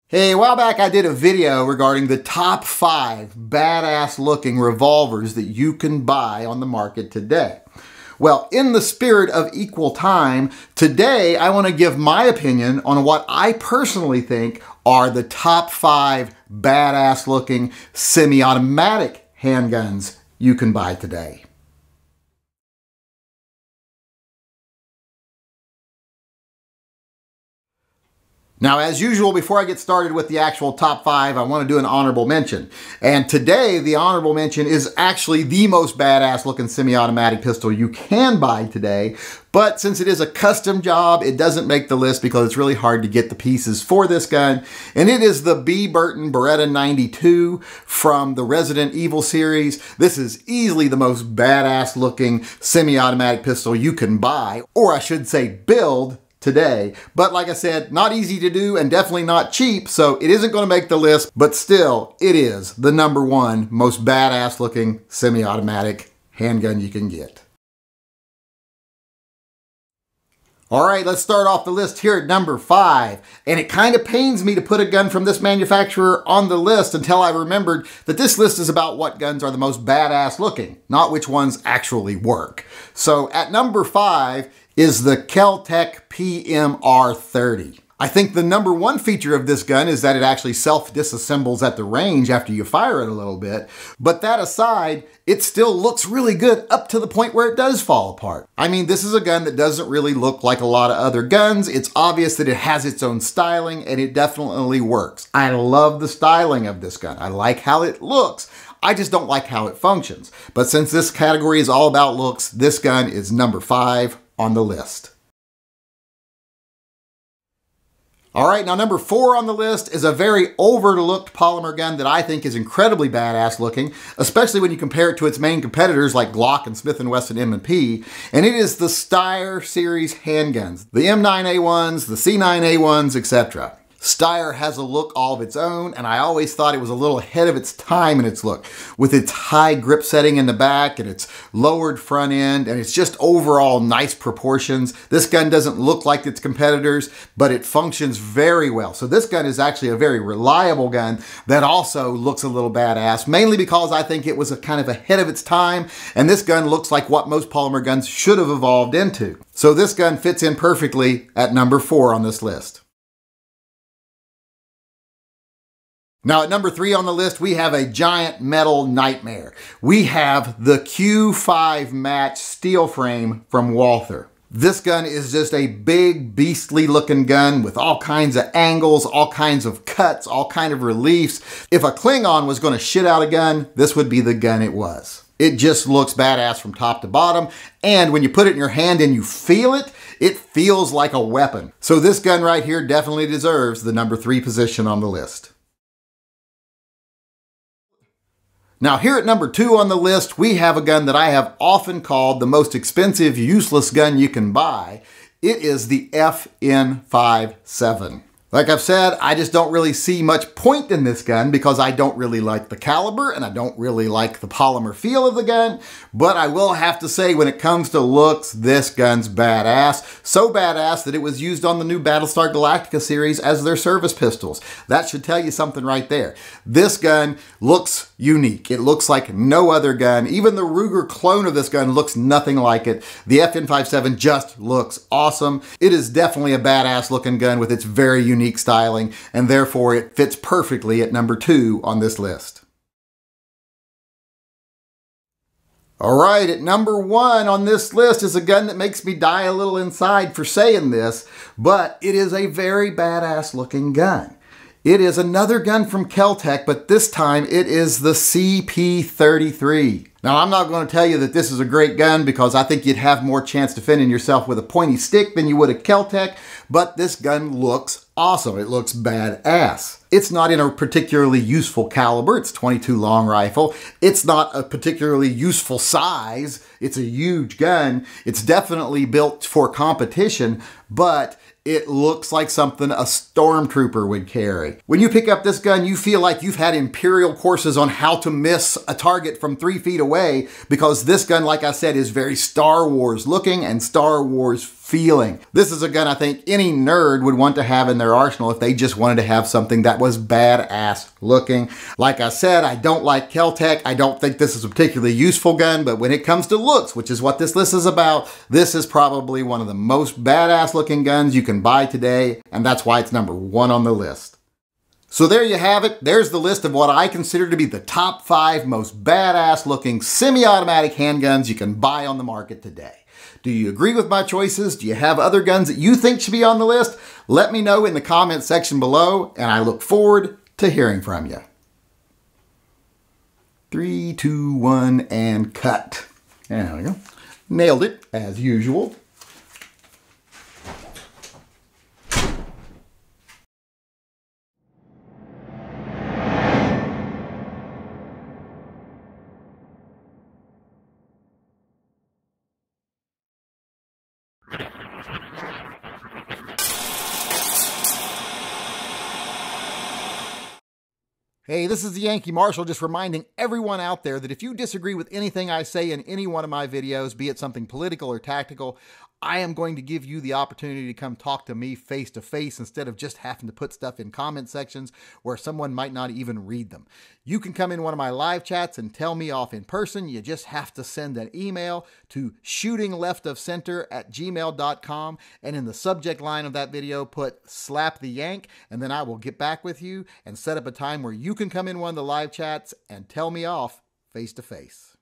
Hey, a while back I did a video regarding the top 5 badass looking revolvers that you can buy on the market today. Well, in the spirit of equal time, today I want to give my opinion on what I personally think are the top 5 badass looking semi-automatic handguns you can buy today. Now, as usual, before I get started with the actual top 5, I want to do an honorable mention. And today, the honorable mention is actually the most badass looking semi-automatic pistol you can buy today. But since it is a custom job, it doesn't make the list because it's really hard to get the pieces for this gun. And it is the B. Burton Beretta 92 from the Resident Evil series. This is easily the most badass looking semi-automatic pistol you can buy, or I should say build, today. But like I said, not easy to do and definitely not cheap, so it isn't going to make the list, but still, it is the #1 most badass looking semi-automatic handgun you can get. All right, let's start off the list here at number 5. And it kind of pains me to put a gun from this manufacturer on the list until I remembered that this list is about what guns are the most badass looking, not which ones actually work. So at number 5 is the KelTec PMR30. I think the #1 feature of this gun is that it actually self-disassembles at the range after you fire it a little bit. But that aside, it still looks really good up to the point where it does fall apart. I mean, this is a gun that doesn't really look like a lot of other guns. It's obvious that it has its own styling and it definitely works. I love the styling of this gun. I like how it looks. I just don't like how it functions. But since this category is all about looks, this gun is number 5 on the list. All right, now number 4 on the list is a very overlooked polymer gun that I think is incredibly badass looking, especially when you compare it to its main competitors like Glock and Smith & Wesson M&P, and it is the Steyr series handguns, the M9A1s, the C9A1s, etc. Steyr has a look all of its own, and I always thought it was a little ahead of its time in its look, with its high grip setting in the back and its lowered front end, and it's just overall nice proportions. This gun doesn't look like its competitors, but it functions very well. So this gun is actually a very reliable gun that also looks a little badass, mainly because I think it was a kind of ahead of its time, and this gun looks like what most polymer guns should have evolved into. So this gun fits in perfectly at number 4 on this list. Now at number 3 on the list, we have a giant metal nightmare. We have the Q5 match steel frame from Walther. This gun is just a big, beastly looking gun with all kinds of angles, all kinds of cuts, all kinds of reliefs. If a Klingon was going to shit out a gun, this would be the gun it was. It just looks badass from top to bottom, and when you put it in your hand and you feel it, it feels like a weapon. So this gun right here definitely deserves the number 3 position on the list. Now here at number 2 on the list, we have a gun that I have often called the most expensive, useless gun you can buy. It is the FN57. Like I've said, I just don't really see much point in this gun because I don't really like the caliber and I don't really like the polymer feel of the gun. But I will have to say, when it comes to looks, this gun's badass. So badass that it was used on the new Battlestar Galactica series as their service pistols. That should tell you something right there. This gun looks unique. It looks like no other gun. Even the Ruger clone of this gun looks nothing like it. The FN57 just looks awesome. It is definitely a badass looking gun with its very unique styling, and therefore it fits perfectly at number 2 on this list. All right, at number 1 on this list is a gun that makes me die a little inside for saying this, but it is a very badass looking gun. It is another gun from KelTec, but this time it is the CP33. Now, I'm not going to tell you that this is a great gun because I think you'd have more chance defending yourself with a pointy stick than you would a KelTec, but this gun looks awesome. It looks badass. It's not in a particularly useful caliber. It's .22 long rifle. It's not a particularly useful size. It's a huge gun. It's definitely built for competition, but it looks like something a stormtrooper would carry. When you pick up this gun, you feel like you've had Imperial courses on how to miss a target from 3 feet away, because this gun, like I said, is very Star Wars looking and Star Wars feeling. This is a gun I think any nerd would want to have in their arsenal if they just wanted to have something that was badass looking. Like I said, I don't like KelTec. I don't think this is a particularly useful gun, but when it comes to looks, which is what this list is about, this is probably one of the most badass looking guns you can buy today, and that's why it's number 1 on the list. So there you have it. There's the list of what I consider to be the top 5 most badass looking semi-automatic handguns you can buy on the market today. Do you agree with my choices? Do you have other guns that you think should be on the list? Let me know in the comments section below, and I look forward to hearing from you. 3, 2, 1, and cut. There we go. Nailed it, as usual. Hey, this is the Yankee Marshal, just reminding everyone out there that if you disagree with anything I say in any one of my videos, be it something political or tactical, I am going to give you the opportunity to come talk to me face to face instead of just having to put stuff in comment sections where someone might not even read them. You can come in one of my live chats and tell me off in person. You just have to send an email to shootingleftofcenter@gmail.com, and in the subject line of that video put "slap the yank," and then I will get back with you and set up a time where you can come in one of the live chats and tell me off face to face.